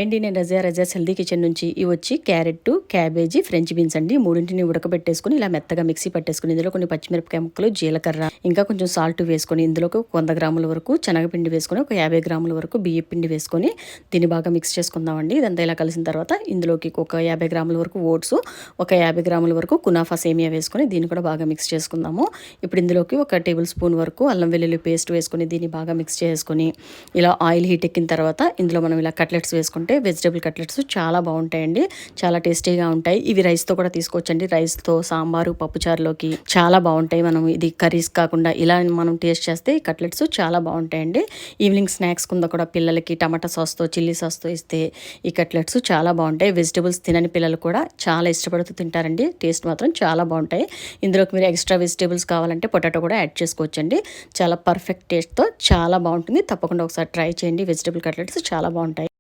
అండి నేను Razia's healthy kitchen నుంచి ఇవి వచ్చి క్యారెట్, క్యాబేజీ, ఫ్రెంచ్ బీన్స్ అండి. మూడింటిని ఉడకబెట్టేసుకుని ఇలా మెత్తగా మిక్సీ పట్టేసుకుని ఇందులో కొన్ని పచ్చిమిరపకాయ ముక్కలు, జీలకర్ర, ఇంకా కొంచెం సాల్ట్ వేసుకొని ఇందులోకి 100 గ్రాముల వరకు శనగపిండి వేసుకొని ఒక 50 గ్రాముల వరకు బియ్యం పిండి వేసుకొని దీన్ని బాగా మిక్స్ చేసుకుందామండి. ఇదంతా ఇలా కలిసిన తర్వాత ఇందులోకి ఒక 50 గ్రాముల వరకు ఓట్స్, ఒక 50 గ్రాముల వరకు కునాఫా సేమియా వేసుకొని దీన్ని కూడా బాగా మిక్స్ చేసుకుందాము. ఇప్పుడు ఇందులోకి ఒక టేబుల్ స్పూన్ వరకు అల్లం వెల్లుల్లి పేస్ట్ వేసుకొని దీన్ని బాగా మిక్స్ చేసుకొని ఇలా ఆయిల్ హీట్ ఎక్కిన తర్వాత ఇందులో మనం ఇలా కట్లెట్స్ వేసుకుంటే వెజిటబుల్ కట్లెట్స్ చాలా బాగుంటాయండి. చాలా టేస్టీగా ఉంటాయి. ఇవి రైస్తో కూడా తీసుకోవచ్చండి. రైస్తో, సాంబారు, పప్పుచారులోకి చాలా బాగుంటాయి. మనం ఇది కర్రీస్ కాకుండా ఇలా మనం టేస్ట్ చేస్తే ఈ కట్లెట్స్ చాలా బాగుంటాయండి. ఈవినింగ్ స్నాక్స్ కింద కూడా పిల్లలకి టమాటా సాస్తో, చిల్లీ సాస్తో ఇస్తే ఈ కట్లెట్స్ చాలా బాగుంటాయి. వెజిటబుల్స్ తినని పిల్లలు కూడా చాలా ఇష్టపడుతూ తింటారండి. టేస్ట్ మాత్రం చాలా బాగుంటాయి. ఇందులోకి మీరు ఎక్స్ట్రా వెజిటబుల్స్ కావాలంటే పొటాటో కూడా యాడ్ చేసుకోవచ్చండి. చాలా పర్ఫెక్ట్ టేస్ట్తో చాలా బాగుంటుంది. తప్పకుండా ఒకసారి ట్రై చేయండి. వెజిటబుల్ కట్లెట్స్ చాలా బాగుంటాయి.